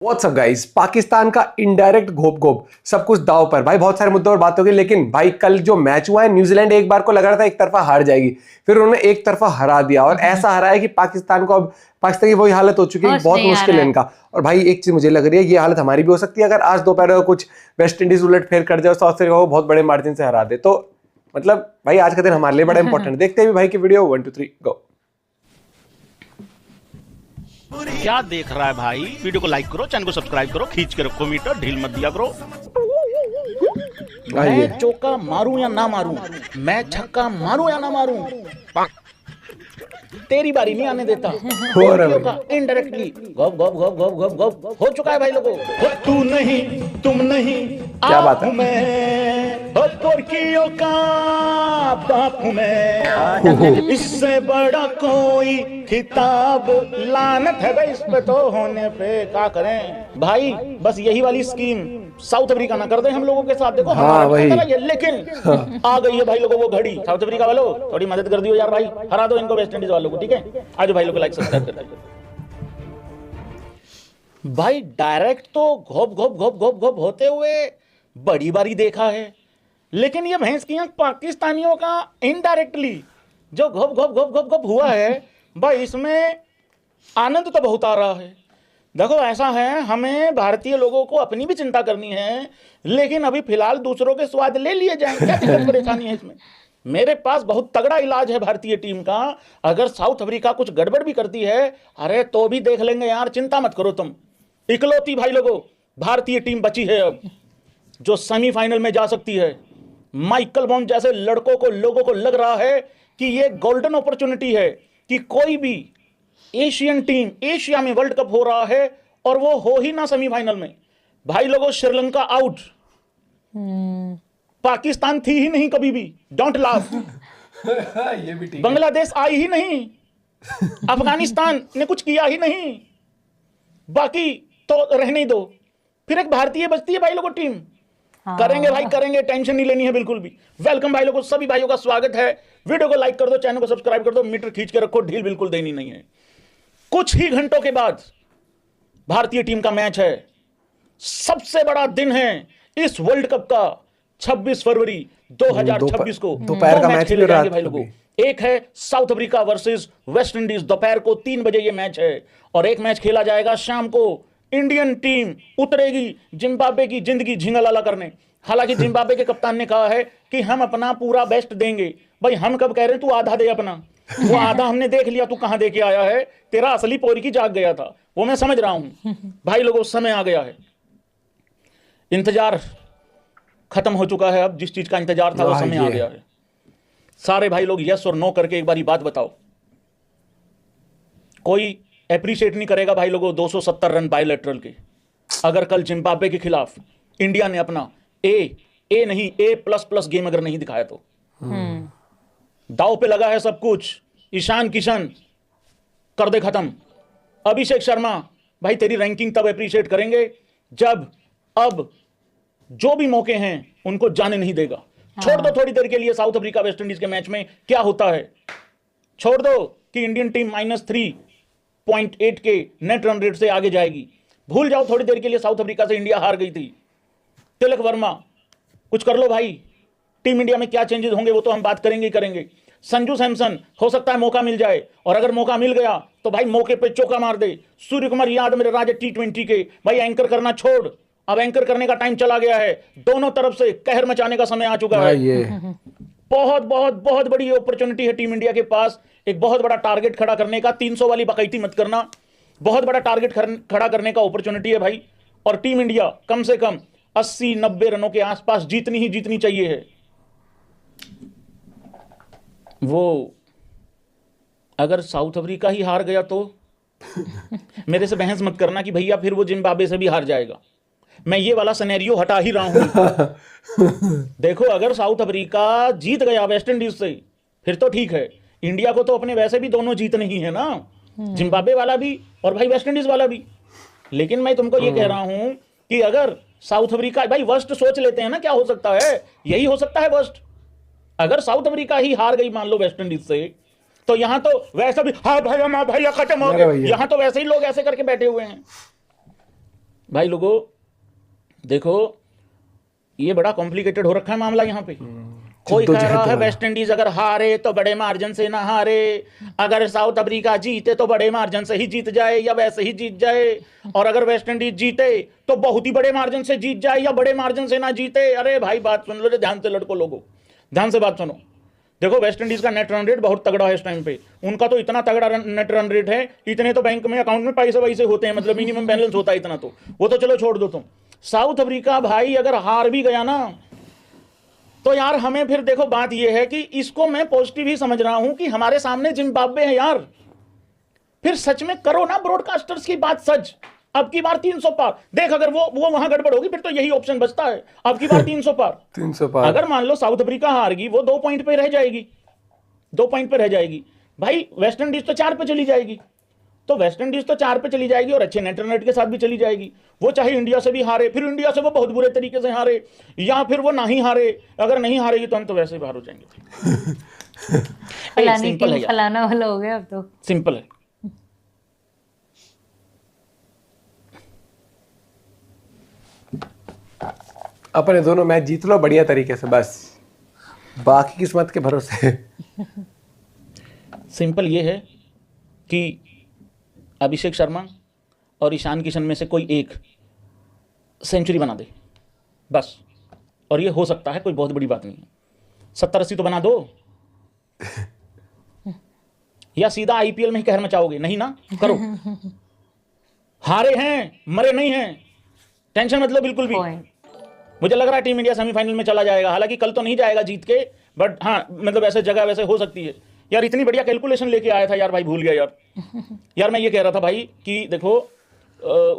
WhatsApp guys, Pakistan का indirect घोप सब कुछ दांव पर। भाई बहुत सारे मुद्दों पर बात होगी, लेकिन भाई कल जो मैच हुआ है, न्यूजीलैंड एक बार को लग रहा था एक तरफा हार जाएगी, फिर उन्होंने एक तरफा हरा दिया और ऐसा हराया कि पाकिस्तान को अब पाकिस्तान की वही हालत हो चुकी है, बहुत मुश्किल है इनका। और भाई एक चीज मुझे लग रही है, ये हालत हमारी भी हो सकती है अगर आज दोपहर को कुछ वेस्ट इंडीज उलट फेर कर जाए, साउथ अफ्रीका को बहुत बड़े मार्जिन से हरा दे। तो मतलब भाई आज का दिन हमारे लिए बड़ा इंपॉर्टेंट। देखते हैं भाई की वीडियो 1 2 3 गो। क्या देख रहा है भाई? वीडियो को लाइक करो, चैनल को सब्सक्राइब करो, खींच के रखो मीटर, ढील मत दिया करो। मैं चौका मारूं या ना मारूं, मैं छक्का मारूं या ना मारूं, तेरी बारी नहीं आने देता। इनडायरेक्टली गप गप गप गप गप गप हो चुका है भाई लोगों। तू नहीं, तुम नहीं, क्या बात है? मैं तुर्कियों का बाप हूं मैं, इससे बड़ा कोई खिताब लानत है भाई इस पे तो होने पे। क्या करें भाई, बस यही वाली स्कीम साउथ अफ्रीका ना कर दे हम लोगों के साथ। देखो हाँ, हमारा ये, लेकिन आ गई है भाई लोगों वो घड़ी। साउथ अफ्रीका वालों थोड़ी मदद कर दियो यार भाई, हरा दो इनको वेस्ट इंडीज वालों को, ठीक है? आज भाई लोग लाइक सब्सक्राइब कर दो भाई। डायरेक्ट तो घोप घोप घोप घोप घोप होते हुए बड़ी बारी देखा है, लेकिन ये भैंस की आंख पाकिस्तानियों का इनडायरेक्टली जो घोप घोप घोप घोप घोप हुआ है भाई, इसमें आनंद तो बहुत आ रहा है। देखो ऐसा है, हमें भारतीय लोगों को अपनी भी चिंता करनी है, लेकिन अभी फिलहाल दूसरों के स्वाद ले लिए जाएंगे, क्या दिक्कत परेशानी है इसमें? मेरे पास बहुत तगड़ा इलाज है भारतीय टीम का। अगर साउथ अफ्रीका कुछ गड़बड़ भी करती है, अरे तो भी देख लेंगे यार, चिंता मत करो तुम। इकलौती भाई लोगों भारतीय टीम बची है अब जो सेमीफाइनल में जा सकती है। माइकल वॉन जैसे लड़कों को, लोगों को लग रहा है कि ये गोल्डन अपॉर्चुनिटी है कि कोई भी एशियन टीम, एशिया में वर्ल्ड कप हो रहा है और वो हो ही ना सेमीफाइनल में। भाई लोगों श्रीलंका आउट, पाकिस्तान थी ही नहीं कभी भी, डोंट लाफ। ये भी ठीक। बांग्लादेश आई ही नहीं, अफगानिस्तान ने कुछ किया ही नहीं, बाकी तो रहने दो। फिर एक भारतीय बचती है भाई लोगों टीम। करेंगे भाई करेंगे, टेंशन नहीं लेनी है बिल्कुल भी। वेलकम भाई लोगों, सभी भाइयों का स्वागत है। वीडियो को लाइक कर दो, चैनल को सब्सक्राइब कर दो, मीटर खींच के रखो, ढील बिल्कुल देनी नहीं है। कुछ ही घंटों के बाद भारतीय टीम का मैच है। सबसे बड़ा दिन है इस वर्ल्ड कप का। 26 फरवरी 2026 को दोपहर का मैच खेले जाएंगे भाई लोगों। एक है south Africa versus West Indies, दोपहर को 3 बजे ये मैच है। और एक मैच खेला जाएगा शाम को। इंडियन टीम उतरेगी जिम्बाब्वे की जिंदगी झिंगालाला करने। हालांकि जिम्बाब्वे के कप्तान ने कहा है कि हम अपना पूरा बेस्ट देंगे। भाई हम कब कह रहे हैं तू आधा दे अपना, वो आधा हमने देख लिया, तू कहां दे के आया है, तेरा असली पोरी की जाग गया था, वो मैं समझ रहा हूं। भाई लोगों समय आ गया है, इंतजार खत्म हो चुका है। अब जिस चीज का इंतजार था वो समय आ गया है। सारे भाई लोग यस और नो करके एक बारी बात बताओ। कोई एप्रिशिएट नहीं करेगा भाई लोगों 270 रन बायलैटरल के, अगर कल जिम्बाब्वे के खिलाफ इंडिया ने अपना ए नहीं A++ गेम अगर नहीं दिखाया तो। दाव पे लगा है सब कुछ। ईशान किशन कर दे खत्म। अभिषेक शर्मा भाई तेरी रैंकिंग तब एप्रिशिएट करेंगे जब अब जो भी मौके हैं उनको जाने नहीं देगा। छोड़ दो थोड़ी देर के लिए साउथ अफ्रीका वेस्ट इंडीज के मैच में क्या होता है। छोड़ दो कि इंडियन टीम -3.8 के नेट रन रेट से आगे जाएगी। भूल जाओ थोड़ी देर के लिए साउथ अफ्रीका से इंडिया हार गई थी। तिलक वर्मा कुछ कर लो भाई। टीम इंडिया में क्या चेंजेस होंगे वो तो हम बात करेंगे ही करेंगे। संजू सैमसन हो सकता है मौका मिल जाए, और अगर मौका मिल गया तो भाई मौके पे चौका मार दे। सूर्य कुमार यादव मेरे राजा T20 के, भाई एंकर करना छोड़, अब एंकर करने का टाइम चला गया है। दोनों तरफ से कहर मचाने का समय आ चुका है। बहुत बहुत बहुत बड़ी अपॉर्चुनिटी है टीम इंडिया के पास, एक बहुत बड़ा टारगेट खड़ा करने का। 300 वाली बकैती मत करना, बहुत बड़ा टारगेट खड़ा करने का अपॉर्चुनिटी है भाई। और टीम इंडिया कम से कम 80-90 रनों के आसपास जीतनी ही जीतनी चाहिए है। वो अगर साउथ अफ्रीका ही हार गया तो मेरे से बहस मत करना कि भैया फिर वो जिम्बाब्वे से भी हार जाएगा। मैं ये वाला सिनेरियो हटा ही रहा हूं। देखो अगर साउथ अफ्रीका जीत गया वेस्ट इंडीज से फिर तो ठीक है। इंडिया को तो अपने वैसे भी दोनों जीतने ही है ना, जिम्बाब्वे वाला भी और भाई वेस्ट इंडीज वाला भी। लेकिन मैं तुमको ये कह रहा हूं कि अगर साउथ अफ्रीका, भाई वर्स्ट सोच लेते हैं ना, क्या हो सकता है, यही हो सकता है वर्स्ट। अगर साउथ अफ्रीका ही हार गई मान लो वेस्ट इंडीज से, तो यहां तो वैसे भी हाँ भैया खत्म हो गया, यहां तो वैसे ही लोग ऐसे करके बैठे हुए हैं। भाई लोगों देखो, ये बड़ा कॉम्प्लिकेटेड हो रखा है मामला यहाँ पे। कोई कह रहा है वेस्ट इंडीज अगर हारे तो बड़े मार्जिन से ना हारे, अगर साउथ अफ्रीका जीते तो बड़े मार्जिन से ही जीत जाए या वैसे ही जीत जाए, और अगर वेस्ट इंडीज जीते तो बहुत ही बड़े मार्जिन से जीत जाए या बड़े मार्जिन से ना जीते। अरे भाई बात सुन लो रे, ध्यान से लड़को लोगों, ध्यान से बात सुनो। देखो वेस्ट इंडीज का नेट रन रेट बहुत तगड़ा है इस टाइम पे, उनका तो इतना तगड़ा नेट रन रेट है, इतने तो बैंक में अकाउंट में पैसे वैसे होते हैं, मतलब मिनिमम बैलेंस होता है इतना, तो वो तो चलो छोड़ दो तुम। साउथ अफ्रीका भाई अगर हार भी गया ना तो यार हमें फिर देखो बात ये है कि इसको मैं पॉजिटिव ही समझ रहा हूं कि हमारे सामने जिम्बाब्वे है यार। फिर सच में करो ना ब्रॉडकास्टर्स की बात सच, अब की बार 300 पार। देख अगर वो वहां गड़बड़ होगी फिर तो यही ऑप्शन बचता है, अब की बार 300 पार। 300 पार। अगर मान लो साउथ अफ्रीका हार गई, वो 2 पॉइंट पे रह जाएगी, 2 पॉइंट पे रह जाएगी भाई। वेस्ट इंडीज तो 4 पे चली जाएगी, तो वेस्ट इंडीज तो 4 पे चली जाएगी और अच्छे नेट रन रेट के साथ भी चली जाएगी। वो चाहे इंडिया से भी हारे, फिर इंडिया से वो बहुत बुरे तरीके से हारे, या फिर वो नहीं हारे। अगर नहीं हारेगी तो हम तो वैसे ही बाहर हो जाएंगे। सिंपल है, फलाना वाला हो गया अब तो। सिंपल है। अपने दोनों मैच जीत लो बढ़िया तरीके से, बस बाकी किस्मत के भरोसे। सिंपल ये है कि अभिषेक शर्मा और ईशान किशन में से कोई एक सेंचुरी बना दे बस, और ये हो सकता है, कोई बहुत बड़ी बात नहीं है। 70-80 तो बना दो, या सीधा आईपीएल में ही कहर मचाओगे? नहीं ना, करो। हारे हैं मरे नहीं हैं, टेंशन मतलब बिल्कुल भी। मुझे लग रहा है टीम इंडिया सेमीफाइनल में चला जाएगा, हालांकि कल तो नहीं जाएगा जीत के, बट हाँ मतलब ऐसे जगह वैसे हो सकती है। यार इतनी बढ़िया कैलकुलेशन लेके आया था यार, भाई भूल गया यार। यार मैं ये कह रहा था भाई कि देखो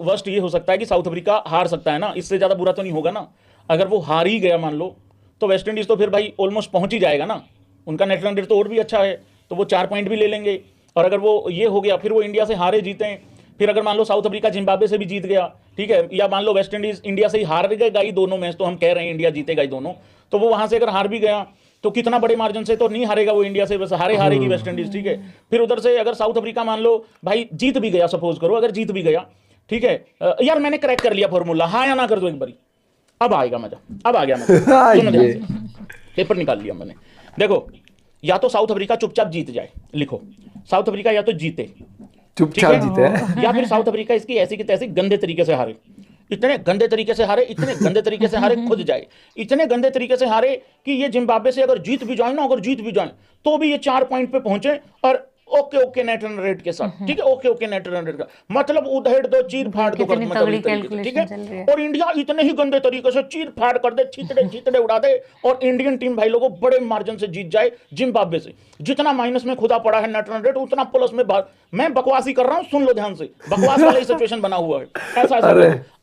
वर्स्ट ये हो सकता है कि साउथ अफ्रीका हार सकता है ना, इससे ज़्यादा बुरा तो नहीं होगा ना। अगर वो हार ही गया मान लो, तो वेस्ट इंडीज़ तो फिर भाई ऑलमोस्ट पहुंच ही जाएगा ना, उनका नेट रन रेट तो और भी अच्छा है, तो वो 4 पॉइंट भी ले लेंगे। और अगर वो ये हो गया, फिर वो इंडिया से हारे जीते, फिर अगर मान लो साउथ अफ्रीका जिम्बाब्वे से भी जीत गया, ठीक है, या मान लो वेस्ट इंडीज इंडिया से ही हार गएगा ही दोनों मैच, तो हम कह रहे हैं इंडिया जीतेगा ही दोनों, तो वो वहां से अगर हार भी गया तो कितना बड़े मार्जिन से तो नहीं हारेगा वो इंडिया से, बस हारेगी वेस्ट इंडीज, ठीक है। फिर उधर से अगर साउथ अफ्रीका मान लो भाई जीत भी गया, सपोज करो अगर जीत भी गया, ठीक है, यार मैंने क्रैक कर लिया फॉर्मूला, हाँ या ना कर दो एक बारी, अब आएगा मजा, अब आ गया मजा। सुनो ध्यान से, पेपर निकाल लिया मैंने। देखो या तो साउथ अफ्रीका चुपचाप जीत जाए, लिखो साउथ अफ्रीका या तो जीते चुपचाप जीते हैं, या फिर साउथ अफ्रीका इसकी ऐसी की तैसी गंदे तरीके से हारे, इतने गंदे तरीके से हारे, इतने गंदे तरीके से हारे खुद जाए, इतने गंदे तरीके से हारे कि ये जिम्बाब्वे से अगर जीत भी जाए ना, अगर जीत भी जाए तो भी ये 4 पॉइंट पे पहुंचे और ओके नेट रन रेट के साथ, ठीक है, ओके नेट रन रेट का मतलब उधेड़ दो, चीर फाड़ दो, मतलब ठीक है। और इंडिया इतने ही गंदे तरीके से चीर फाड़ कर दे, छितड़े उड़ा दे, और इंडियन टीम भाई लोगों बड़े मार्जिन से जीत जाए जिम्बाब्वे से। जितना माइनस में खुदा पड़ा है नेट रन रेट, उतना प्लस में मैं बकवास ही कर रहा हूं, सुन लो ध्यान से, बकवास वाला सिचुएशन बना हुआ है। ऐसा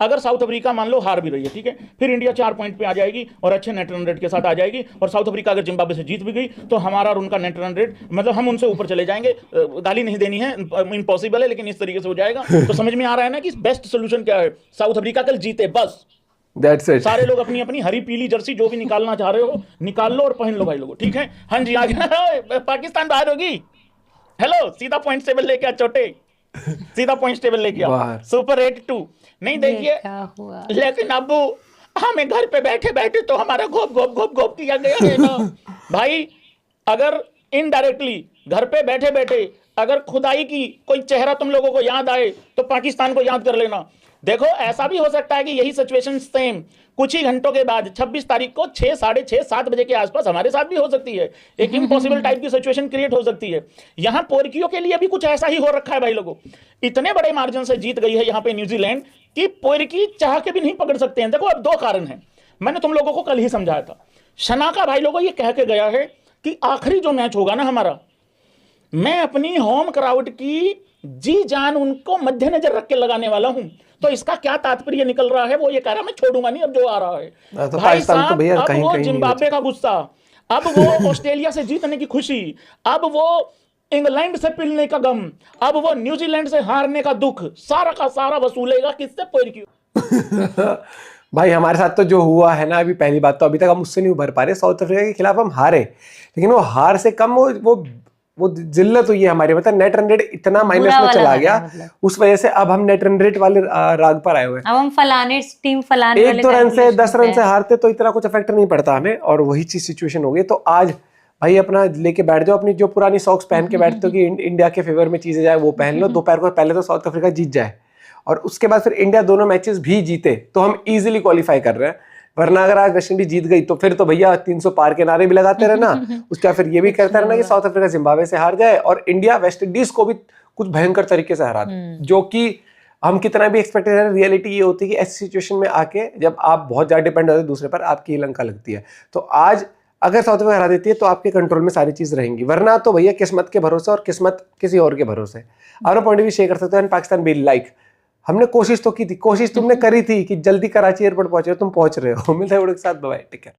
अगर साउथ अफ्रीका मान लो हार भी रही है, ठीक है, फिर इंडिया 4 पॉइंट पे आ जाएगी और अच्छे नेट रन रेट के साथ आ जाएगी, और साउथ अफ्रीका अगर जिम्बाब्वे से जीत भी गई तो हमारा और उनका नेट रन रेट मतलब हम उनसे ऊपर चले जाएंगे। गाली नहीं देनी है, इम्पॉसिबल है, लेकिन इस तरीके से हो जाएगा। तो समझ में आ रहा है ना कि बेस्ट सोल्यूशन क्या है? साउथ अफ्रीका कल जीते बस, That's it. सारे लोग अपनी अपनी हरी पीली जर्सी जो भी निकालना चाह रहे हो निकाल लो और पहन लो भाई लोगों, ठीक है। हाँ जी, आगे पाकिस्तान बाहर होगी, हेलो सीधा पॉइंट टेबल लेके आ छोटे, सीधा पॉइंट टेबल लेके आ, सुपर 8-2 नहीं देखिए। लेकिन अब हमें घर पे बैठे बैठे तो हमारा घोप किया गया है ना भाई। अगर इनडायरेक्टली घर पे बैठे बैठे अगर खुदाई की कोई चेहरा तुम लोगों को याद आए तो पाकिस्तान को याद कर लेना। देखो ऐसा भी हो सकता है कि यही सिचुएशन सेम कुछ ही घंटों के बाद 26 तारीख को 6, साढ़े 6, 7 बजे के आसपास हमारे साथ भी हो सकती है। एक इम्पॉसिबल टाइप की सिचुएशन क्रिएट हो सकती है। यहां पोर्कियों के लिए भी कुछ ऐसा ही हो रखा है भाई लोगों। इतने बड़े मार्जिन से जीत गई है यहां पे न्यूजीलैंड कि पोर्की चाह के भी नहीं पकड़ सकते हैं। देखो अब 2 कारण है, मैंने तुम लोगों को कल ही समझाया था। शनाका भाई लोगों ये कह के गया है कि आखिरी जो मैच होगा ना हमारा, मैं अपनी होम क्राउड की जी जान उनको मद्देनजर रख के लगाने वाला हूं। तो इसका क्या तात्पर्य निकल रहा है? वो ये कह रहा है मैं छोड़ूंगा नहीं अब जो आ रहा है। तो भाई साहब तो अब वो जिम्बाब्वे का गुस्सा, अब वो ऑस्ट्रेलिया से जीतने की खुशी, अब वो इंग्लैंड से पिलने का गम, अब वो न्यूजीलैंड से हारने का दुख, सारा का सारा वसूलेगा किससे? पोर्कियों। भाई हमारे साथ तो जो हुआ है ना, अभी पहली बात तो अभी तक हम उससे नहीं उभर पा रहे। साउथ अफ्रीका के खिलाफ हम हारे, लेकिन वो हार से कम वो वो जिल्लत हुई है हमारी, मतलब नेट रन रेट इतना माइनस बुरा में वाला चला बना गया, मतलब। उस वजह से अब हम नेट रन रेट वाले राग पर आए हुए हैं। अब हम फलाने टीम फलाने एक वाले दो रन से calculation 10 पे रन से हैं। हारते तो इतना कुछ इफेक्ट नहीं पड़ता हमें, और वही चीज सिचुएशन हो गई। तो आज भाई अपना लेके बैठ जाओ, अपनी जो पुरानी सॉक्स पहन के बैठते हो कि इंडिया के फेवर में चीजें जाए, वो पहन लो। दोपहर को पहले तो साउथ अफ्रीका जीत जाए और उसके बाद फिर इंडिया दोनों मैचेस भी जीते तो हम इजीली क्वालिफाई कर रहे हैं। वरना अगर आज वेस्ट इंडीज जीत गई तो फिर तो भैया 300 पार के नारे भी लगाते रहना, उसका फिर ये भी करता रहना कि साउथ अफ्रीका जिम्बाब्वे से हार जाए और इंडिया वेस्ट इंडीज को भी कुछ भयंकर तरीके से हरा दे, जो कि हम कितना भी एक्सपेक्ट करें, रियलिटी ये होती है कि ऐसी सिचुएशन में आके जब आप बहुत ज्यादा डिपेंड होते हैं दूसरे पर, आपकी ही लंका लगती है। तो आज अगर साउथ अफ्रीका हरा देती है तो आपके कंट्रोल में सारी चीज रहेंगी, वरना तो भैया किस्मत के भरोसे और किस्मत किसी और के भरोसे। अपना पॉइंट भी शेयर कर सकते हैं। पाकिस्तान बी लाइक हमने कोशिश तो की थी, कोशिश तुमने करी थी कि जल्दी कराची एयरपोर्ट पहुंचे, तुम पहुंच रहे हो। मिलता है वीडियो के साथ, बाय, टेक केयर।